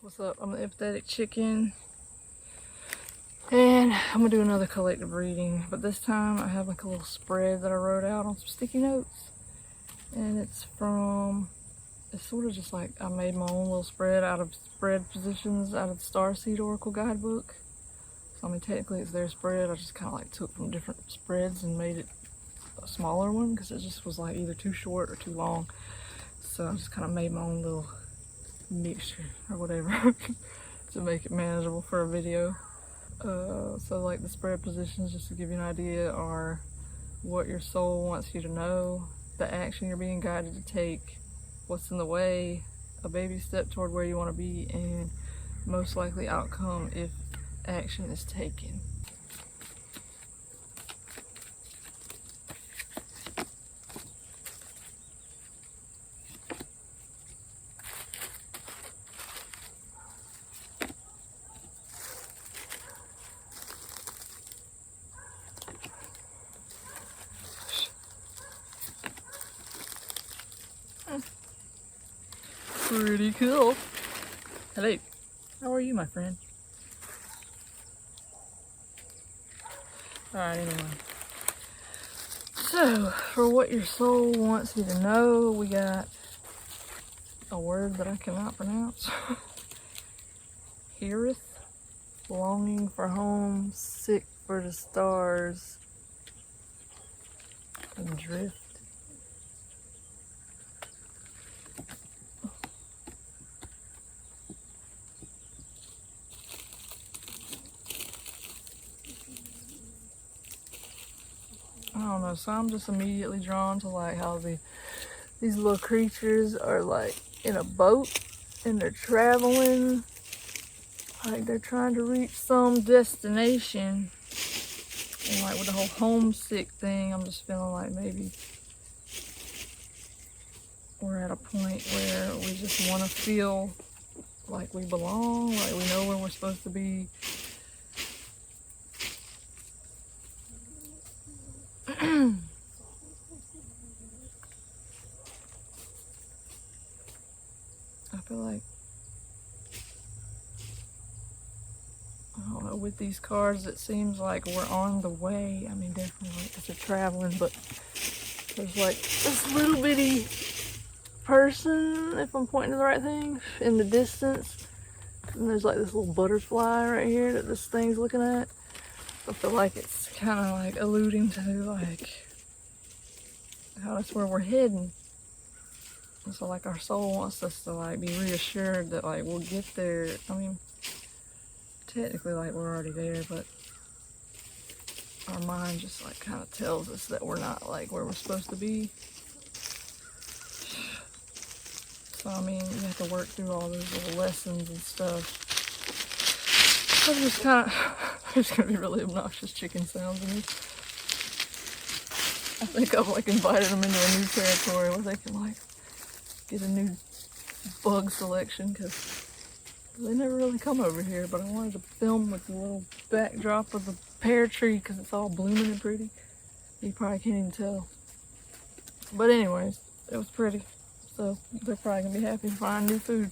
What's up? I'm the Empathetic Chicken, and I'm gonna do another collective reading, but this time I have like a little spread that I wrote out on some sticky notes, and it's sort of just like I made my own little spread out of spread positions out of the Starseed Oracle guidebook. So I mean, technically it's their spread. I just kind of like took from different spreads and made it a smaller one because it just was like either too short or too long. So I just kind of made my own little mixture or whatever to make it manageable for a video. So like the spread positions, just to give you an idea, are what your soul wants you to know, the action you're being guided to take, what's in the way, a baby step toward where you want to be, and most likely outcome if action is taken. Pretty cool. Hello. How are you, my friend? Alright, anyway. So, for what your soul wants you to know, we got a word that I cannot pronounce. Heareth, longing for home, sick for the stars, adrift. I don't know, so I'm just immediately drawn to like how these little creatures are like in a boat and they're traveling, like they're trying to reach some destination. And like with the whole homesick thing, I'm just feeling like maybe we're at a point where we just want to feel like we belong, like we know where we're supposed to be. I feel like, I don't know, with these cards it seems like we're on the way. I mean, definitely because they're traveling, but there's like this little bitty person, if I'm pointing to the right thing, in the distance. And there's like this little butterfly right here that this thing's looking at. I feel like it's kind of like alluding to like how that's where we're heading. And so like our soul wants us to like be reassured that like we'll get there. I mean, technically like we're already there, but our mind just like kind of tells us that we're not like where we're supposed to be. So I mean, you have to work through all those little lessons and stuff. I'm just kind of, there's gonna be really obnoxious chicken sounds in this. I think I've like invited them into a new territory where they can like get a new bug selection, because they never really come over here. But I wanted to film with the little backdrop of the pear tree because it's all blooming and pretty. You probably can't even tell. But anyways, it was pretty. So they're probably gonna be happy to find new food.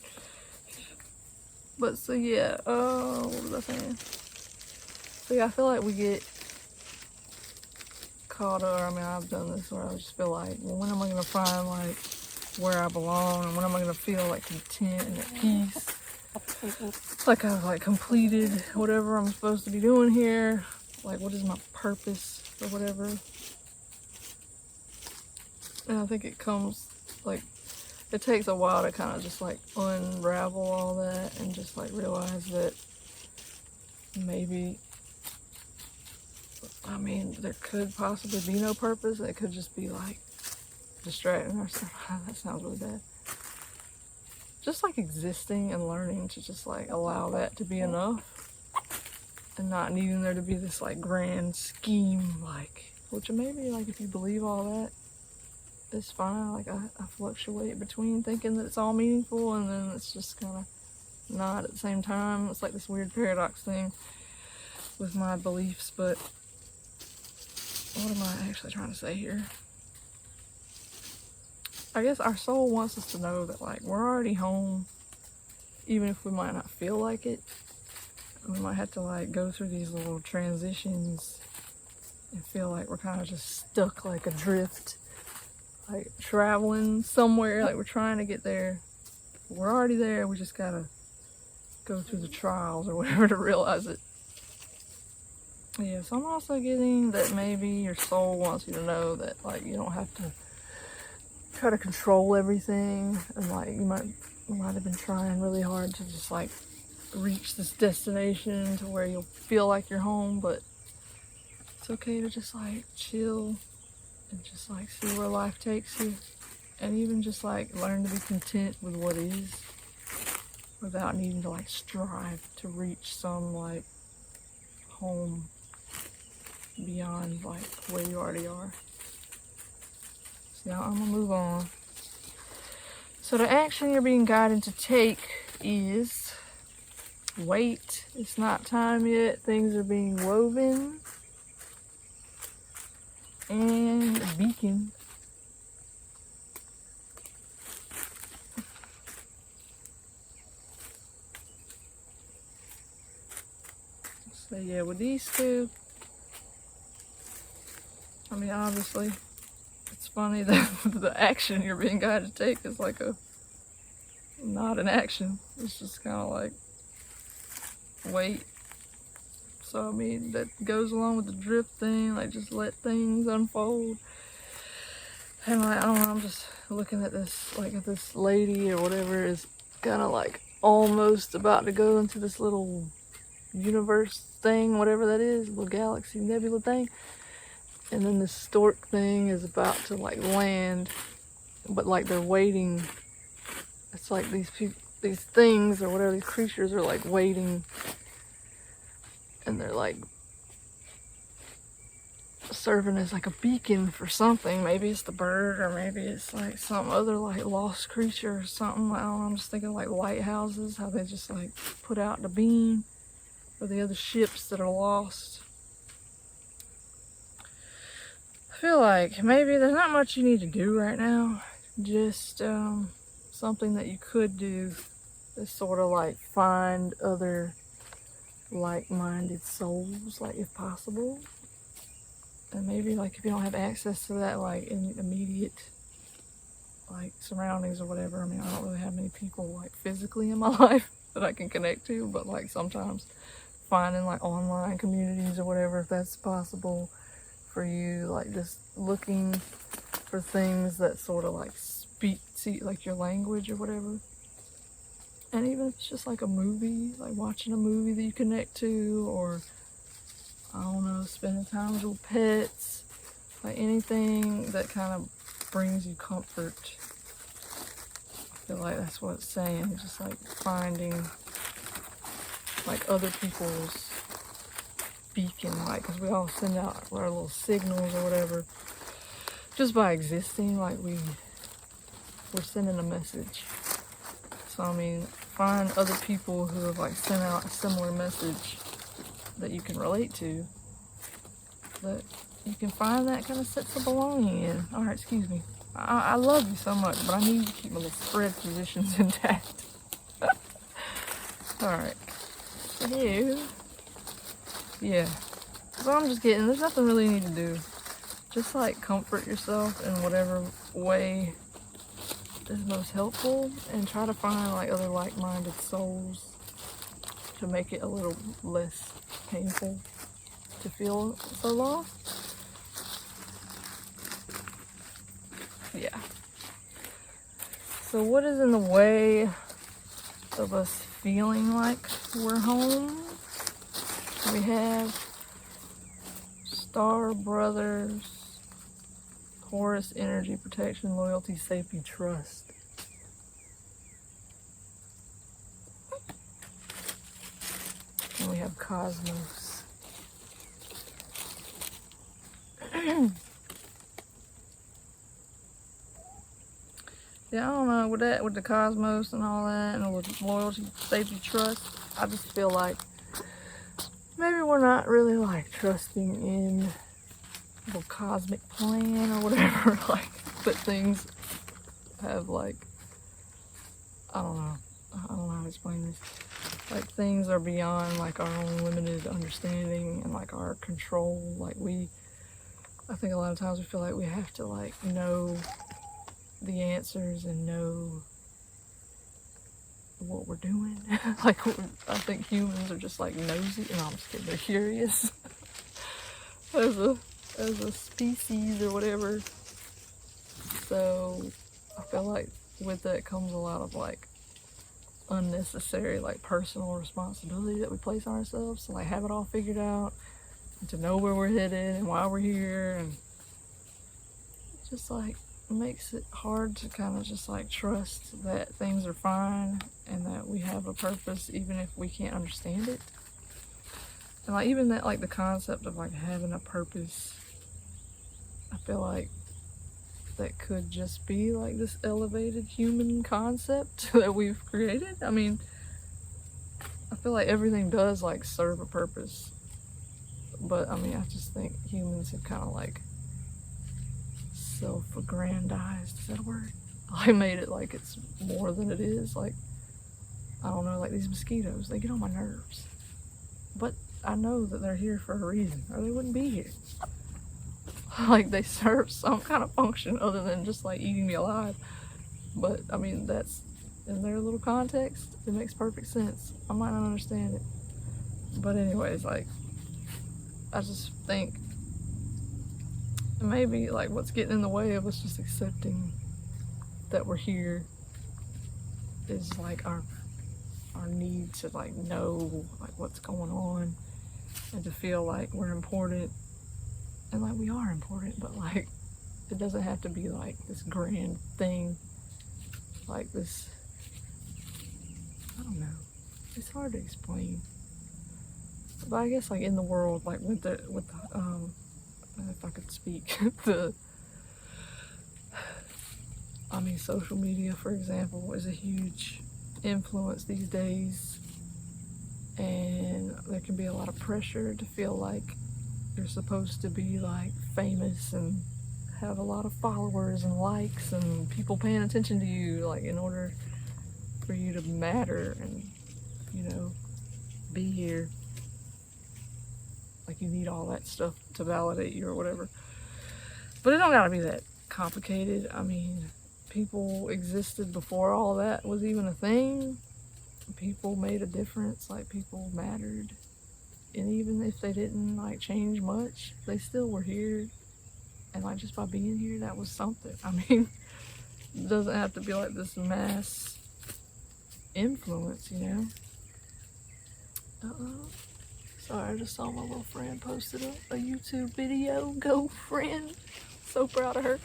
But so yeah, what was I saying? So yeah, I feel like we get caught up. I mean, I've done this where I just feel like, well, when am I gonna find like where I belong, and when am I gonna feel like content and at peace? Like I've like completed whatever I'm supposed to be doing here. Like, what is my purpose or whatever? And I think it comes like, it takes a while to kind of just like unravel all that and just like realize that maybe, I mean, there could possibly be no purpose. It could just be like distracting ourselves. That sounds really bad. Just like existing and learning to just like allow that to be enough, and not needing there to be this like grand scheme, like, which maybe like if you believe all that, it's fine. Like I fluctuate between thinking that it's all meaningful and then it's just kind of not at the same time. It's like this weird paradox thing with my beliefs. But what am I actually trying to say here? I guess our soul wants us to know that like we're already home. even if we might not feel like it, we might have to like go through these little transitions and feel like we're kind of just stuck like adrift, like traveling somewhere, like we're trying to get there. We're already there, we just gotta go through the trials or whatever to realize it. Yeah, so I'm also getting that maybe your soul wants you to know that like you don't have to try to control everything, and like you might have been trying really hard to just like reach this destination to where you'll feel like you're home, but it's okay to just like chill and just like see where life takes you, and even just like learn to be content with what is without needing to like strive to reach some like home beyond like where you already are. So now I'm gonna move on. So the action you're being guided to take is wait. It's not time yet. Things are being woven. And a beacon. So yeah, with these two, I mean, obviously, it's funny that the action you're being guided to take is like not an action. It's just kind of like, wait. So, I mean, that goes along with the drift thing, like just let things unfold. And like, I don't know, I'm just looking at this, like at this lady or whatever is kind of like almost about to go into this little universe thing, whatever that is, little galaxy nebula thing. And then this stork thing is about to like land, but like they're waiting. It's like these things or whatever, these creatures are like waiting, and they're like serving as like a beacon for something. Maybe it's the bird, or maybe it's like some other like lost creature or something. I don't know, I'm just thinking like lighthouses, how they just like put out the beam for the other ships that are lost. I feel like maybe there's not much you need to do right now. Just something that you could do is sort of like find other like-minded souls, like if possible. And maybe like if you don't have access to that like in immediate like surroundings or whatever. I mean, I don't really have many people like physically in my life that I can connect to, but like sometimes finding like online communities or whatever, if that's possible for you, like just looking for things that sort of like see like your language or whatever. And even if it's just like a movie, like watching a movie that you connect to, or I don't know, spending time with your pets, like anything that kind of brings you comfort. I feel like that's what it's saying, just like finding like other people's beacon, like, because we all send out our little signals or whatever just by existing, like we're sending a message. So I mean, find other people who have like sent out a similar message that you can relate to, that you can find that kind of sense of belonging in. All right, excuse me, I love you so much, but I need to keep my little spread positions intact. All right, so here, yeah, so I'm just getting, there's nothing really you need to do. Just like comfort yourself in whatever way is most helpful, and try to find like other like-minded souls to make it a little less painful to feel so lost. Yeah. So what is in the way of us feeling like we're home? We have Star Brothers, Taurus energy, protection, loyalty, safety, trust. And we have Cosmos. Yeah, I don't know, with that, with the Cosmos and all that, and with loyalty, safety, trust, I just feel like maybe we're not really like trusting in the cosmic plan or whatever, like that things have like, I don't know, I don't know how to explain this. Like, things are beyond, like, our own limited understanding and, like, our control. Like, I think a lot of times we feel like we have to, like, know the answers and know what we're doing. Like, I think humans are just, like, nosy. No, I'm just kidding. They're curious. as a species or whatever. So I feel like with that comes a lot of, like, unnecessary, like, personal responsibility that we place on ourselves to, like, have it all figured out and to know where we're headed and why we're here, and just, like, makes it hard to kind of just, like, trust that things are fine and that we have a purpose even if we can't understand it. And, like, even that, like, the concept of, like, having a purpose, I feel like that could just be, like, this elevated human concept that we've created. I mean, I feel like everything does, like, serve a purpose. But, I mean, I just think humans have kind of, like, self-aggrandized, is that a word? I made it like it's more than it is. Like, I don't know, like these mosquitoes, they get on my nerves. But I know that they're here for a reason, or they wouldn't be here. Like, they serve some kind of function other than just, like, eating me alive. But, I mean, that's, in their little context, it makes perfect sense. I might not understand it. But anyways, like, I just think maybe, like, what's getting in the way of us just accepting that we're here is, like, our need to, like, know, like, what's going on and to feel like we're important. And, like, we are important, but, like, it doesn't have to be, like, this grand thing, like this, I don't know, it's hard to explain. But I guess, like, in the world, like, with if I could speak, social media, for example, is a huge influence these days, and there can be a lot of pressure to feel like you're supposed to be, like, famous and have a lot of followers and likes and people paying attention to you, like, in order for you to matter and, you know, be here. Like, you need all that stuff to validate you or whatever. But it don't gotta be that complicated. I mean, people existed before all that was even a thing. People made a difference, like, people mattered. And even if they didn't, like, change much, they still were here. And, like, just by being here, that was something. I mean, it doesn't have to be, like, this mass influence, you know? Sorry, I just saw my little friend posted a YouTube video. Go, friend. So proud of her.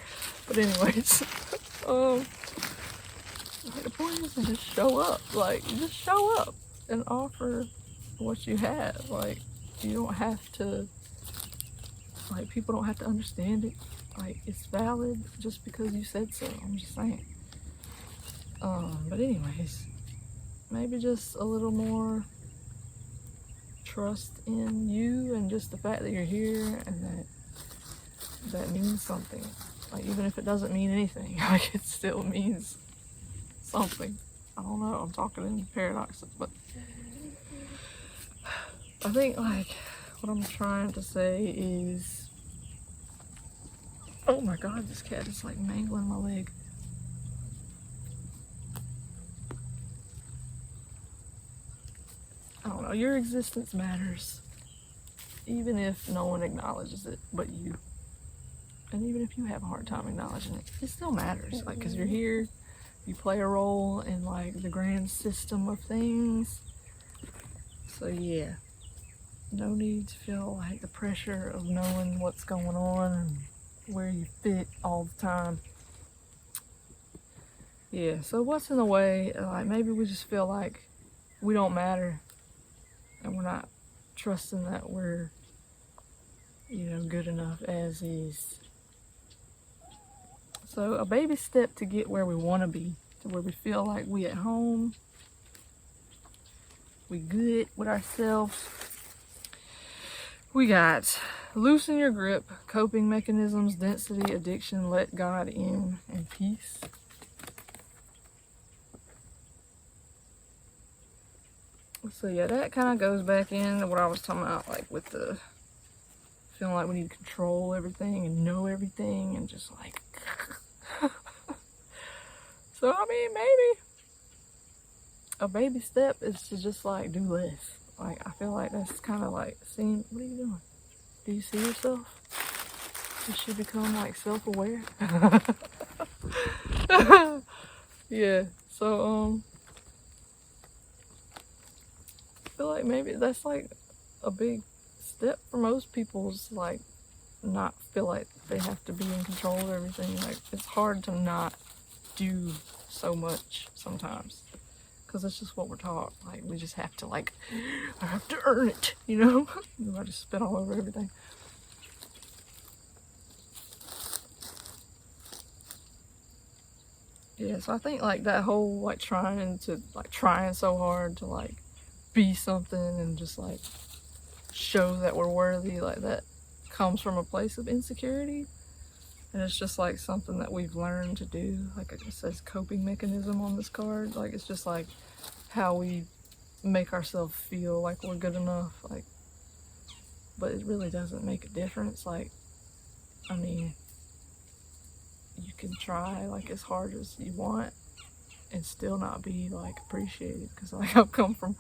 But anyways, like, the point is to just show up. Like, just show up and offer what you have. Like, you don't have to, like, people don't have to understand it. Like, it's valid just because you said so. I'm just saying. But anyways, maybe just a little more trust in you and just the fact that you're here, and that means something. Like, even if it doesn't mean anything, like, it still means something. I don't know, I'm talking in paradoxes, but I think, like, what I'm trying to say is, oh my god, this cat is, like, mangling my leg. I don't know, your existence matters, even if no one acknowledges it but you. And even if you have a hard time acknowledging it, it still matters. Like, because you're here, you play a role in, like, the grand system of things. So yeah, no need to feel like the pressure of knowing what's going on and where you fit all the time. Yeah, so what's in the way? Like, maybe we just feel like we don't matter, and we're not trusting that we're, you know, good enough as is. So a baby step to get where we want to be, to where we feel like we at home, we good with ourselves. We got loosen your grip, coping mechanisms, density, addiction, let God in, and peace. So yeah, that kind of goes back into what I was talking about, like with the feeling like we need to control everything and know everything and just like so I mean, maybe a baby step is to just like do less. Like I feel like that's kind of like seeing, what are you doing? Do you see yourself? You should become like self-aware. Yeah, so I feel like maybe that's like a big step for most people, is like not feel like they have to be in control of everything. Like it's hard to not do so much sometimes, because it's just what we're taught. Like we just have to, like, I have to earn it, you know? I just spit all over everything. Yeah, so I think like that whole like trying so hard to like be something and just like show that we're worthy, like that comes from a place of insecurity. And it's just like something that we've learned to do. Like it says coping mechanism on this card. Like it's just like how we make ourselves feel like we're good enough. Like, but it really doesn't make a difference. Like, I mean, you can try like as hard as you want and still not be like appreciated. Because like I've come from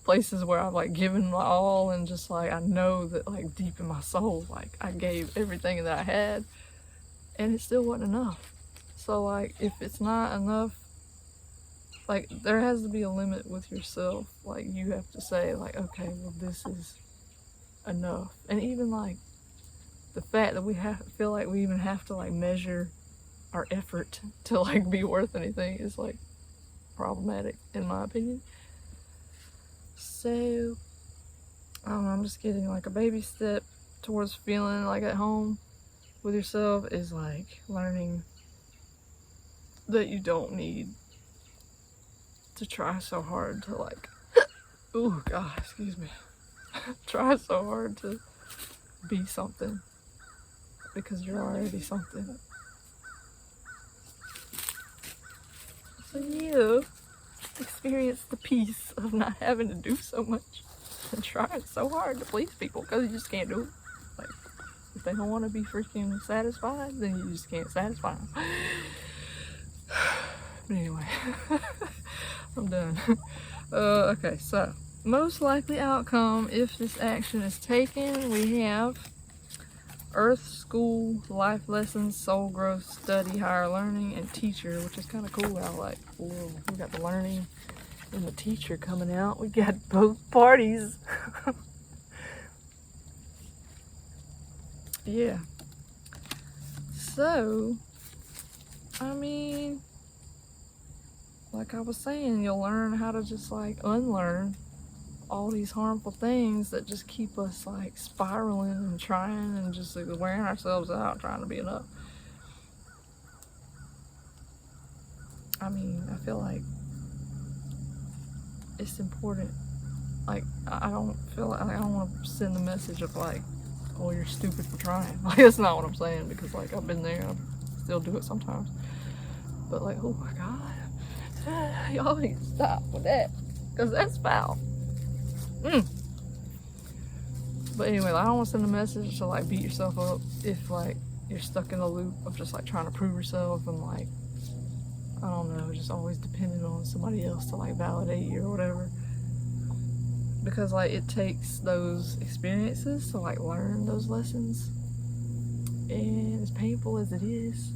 places where I've like given my all and just like I know that like deep in my soul, like I gave everything that I had and it still wasn't enough. So like if it's not enough, like there has to be a limit with yourself. Like you have to say like, okay, well this is enough. And even like the fact that we feel like we even have to like measure our effort to like be worth anything is like problematic in my opinion. So I don't know, I'm just getting like a baby step towards feeling like at home with yourself is like learning that you don't need to try so hard to like oh god, excuse me, try so hard to be something, because you're already something. So you experience the peace of not having to do so much and trying so hard to please people, because you just can't do it. Like if they don't want to be freaking satisfied, then you just can't satisfy them. But anyway, I'm done. Okay, so most likely outcome if this action is taken, we have Earth, School, Life Lessons, Soul Growth, Study, Higher Learning, and Teacher, which is kind of cool. I like, whoa, we got the Learning and the Teacher coming out. We got both parties. Yeah. So, I mean, like I was saying, you'll learn how to just like unlearn all these harmful things that just keep us like spiraling and trying and just like wearing ourselves out trying to be enough. I mean, I feel like it's important. Like I don't feel like, I don't want to send the message of like, oh, you're stupid for trying. Like that's not what I'm saying, because like I've been there, I still do it sometimes. But like, oh my god, y'all need to stop with that, because that's foul. But anyway, I don't want to send a message to like beat yourself up if like you're stuck in a loop of just like trying to prove yourself and like, I don't know, just always depending on somebody else to like validate you or whatever. Because like it takes those experiences to like learn those lessons, and as painful as it is,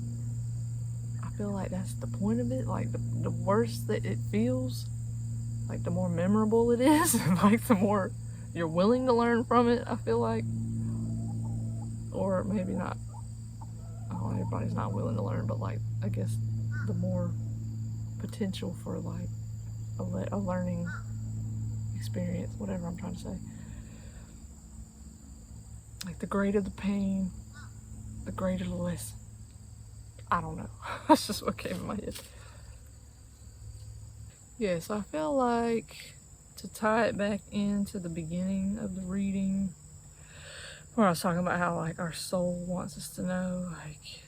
I feel like that's the point of it. Like the worse that it feels, like the more memorable it is, like the more you're willing to learn from it, I feel like. Or maybe not, I don't know, everybody's not willing to learn, but like I guess the more potential for like a learning experience, whatever I'm trying to say. Like the greater the pain, the greater the lesson. I don't know. That's just what came in my head. Yeah, so I feel like to tie it back into the beginning of the reading, where I was talking about how like our soul wants us to know like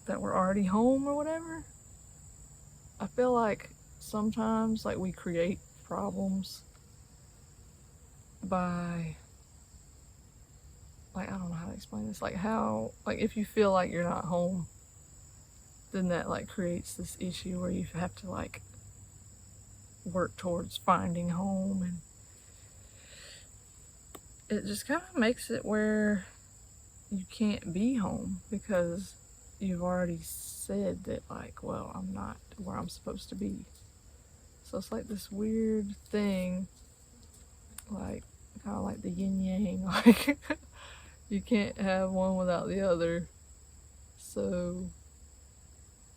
that we're already home or whatever. I feel like sometimes like we create problems by, like, I don't know how to explain this, like how, like if you feel like you're not home, then that like creates this issue where you have to like work towards finding home, and it just kind of makes it where you can't be home because you've already said that, like, well, I'm not where I'm supposed to be. So it's like this weird thing, like kind of like the yin yang, like you can't have one without the other. So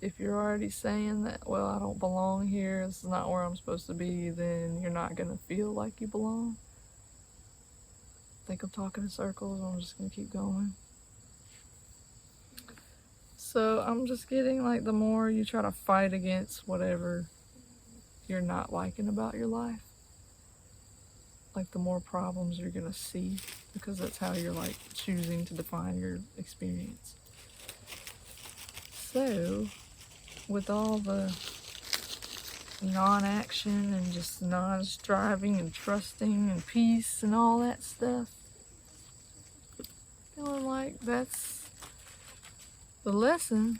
if you're already saying that, well, I don't belong here, this is not where I'm supposed to be, then you're not gonna feel like you belong. I think I'm talking in circles, I'm just gonna keep going. So I'm just getting like the more you try to fight against whatever you're not liking about your life, like the more problems you're gonna see, because that's how you're like choosing to define your experience. So with all the non-action and just non-striving and trusting and peace and all that stuff, feeling like that's the lesson,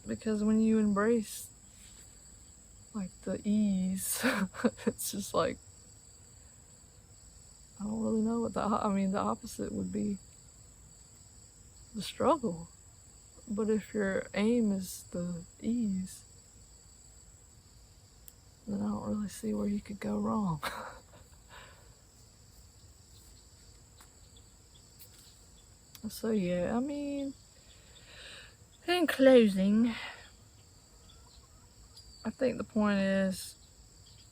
because when you embrace like the ease, it's just like, I don't really know what the opposite would be the struggle. But if your aim is the ease, then I don't really see where you could go wrong. So yeah, I mean, in closing, I think the point is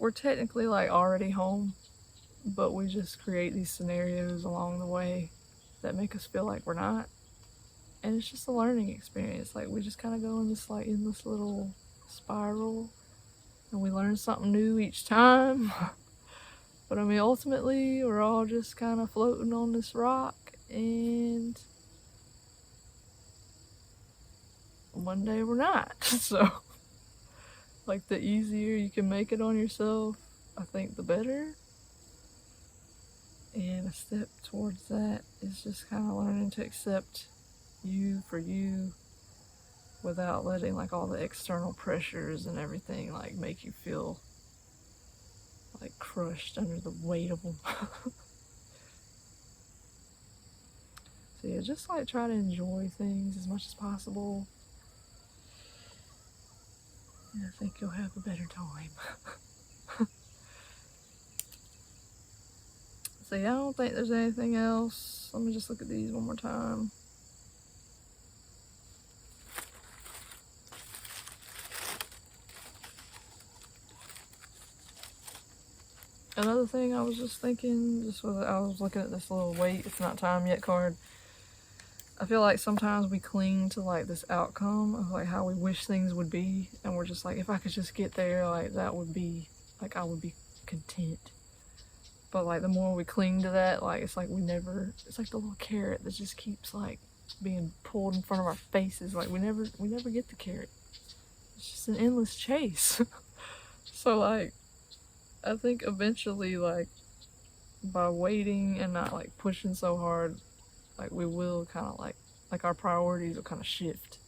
we're technically like already home, but we just create these scenarios along the way that make us feel like we're not. And it's just a learning experience. Like we just kind of go in this like endless little spiral, and we learn something new each time. But I mean, ultimately, we're all just kind of floating on this rock, and one day we're not. So, like, the easier you can make it on yourself, I think the better. And a step towards that is just kind of learning to accept you for you without letting like all the external pressures and everything like make you feel like crushed under the weight of them. So yeah, just like try to enjoy things as much as possible, and I think you'll have a better time. So yeah, I don't think there's anything else. Let me just look at these one more time. Another thing I was just thinking, I was looking at this little wait, it's not time yet card. I feel like sometimes we cling to like this outcome of like how we wish things would be, and we're just like, if I could just get there, like that would be, like I would be content. But like the more we cling to that, like it's like it's like the little carrot that just keeps like being pulled in front of our faces. Like we never get the carrot. It's just an endless chase. So like, I think eventually, like, by waiting and not like pushing so hard, like we will kind of like our priorities will kind of shift,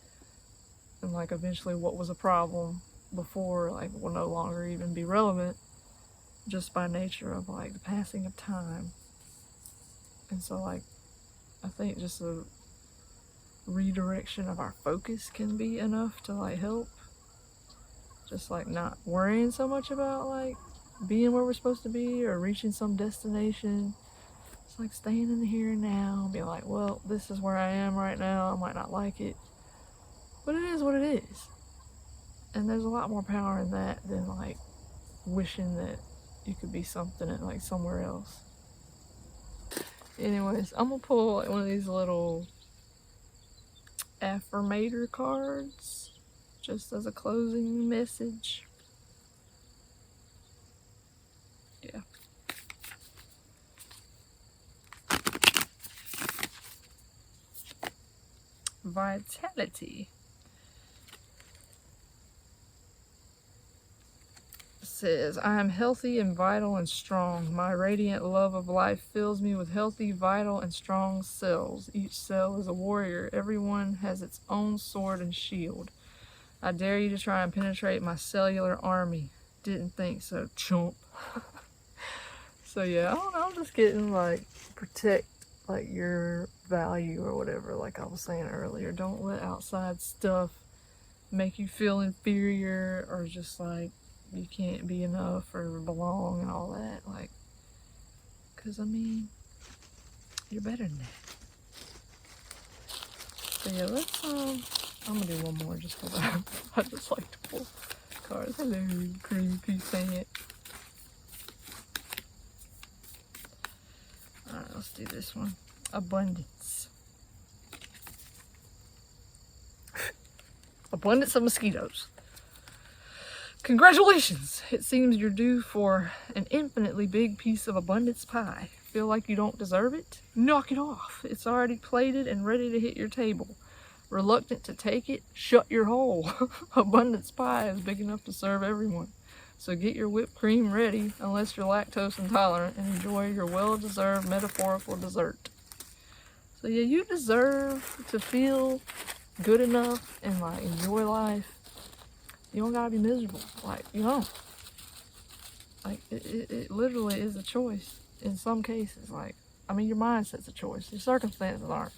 and like eventually what was a problem before like will no longer even be relevant, just by nature of like the passing of time. And so like I think just a redirection of our focus can be enough to like help, just like not worrying so much about like being where we're supposed to be or reaching some destination. It's like staying in the here and now and being like, well, this is where I am right now. I might not like it, but it is what it is. And there's a lot more power in that than like wishing that you could be something at like somewhere else. Anyways, I'm gonna pull like one of these little Affirmator cards just as a closing message. Yeah. Vitality. says, I am healthy and vital and strong. My radiant love of life fills me with healthy, vital, and strong cells. Each cell is a warrior. Everyone has its own sword and shield. I dare you to try and penetrate my cellular army. Didn't think so, chump. So yeah, I don't know, I'm just getting like, protect like your value or whatever, like I was saying earlier. Don't let outside stuff make you feel inferior or just like you can't be enough or belong and all that. Like, because I mean, you're better than that. So yeah, let's I'm gonna do one more just because I just like to pull cards. Hello, creepy pant. Alright, let's do this one. Abundance. Abundance of mosquitoes. Congratulations! It seems you're due for an infinitely big piece of abundance pie. Feel like you don't deserve it? Knock it off. It's already plated and ready to hit your table. Reluctant to take it? Shut your hole. Abundance pie is big enough to serve everyone. So get your whipped cream ready, unless you're lactose intolerant, and enjoy your well-deserved metaphorical dessert. So yeah, you deserve to feel good enough and like enjoy life. You don't gotta be miserable. Like, you don't. Like, it literally is a choice in some cases. Like, I mean, your mindset's a choice. Your circumstances aren't.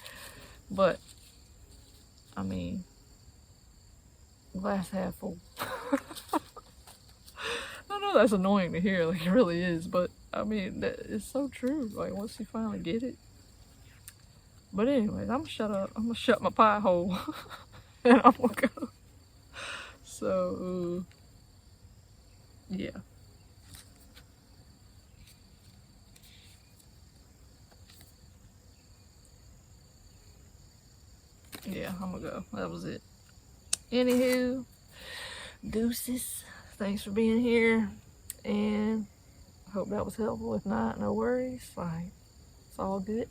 But, I mean, glass half full. I know that's annoying to hear, like it really is, but I mean, it's so true. Like, once you finally get it. But anyways, I'm gonna shut up. I'm gonna shut my pie hole and I'm gonna go. So, yeah. Yeah, I'm gonna go. That was it. Anywho, deuces. Thanks for being here, and I hope that was helpful. If not, no worries. Like, it's all good.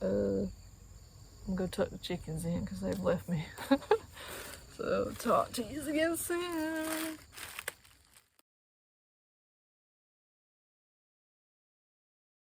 I'm gonna go tuck the chickens in because they've left me. So talk to you again soon.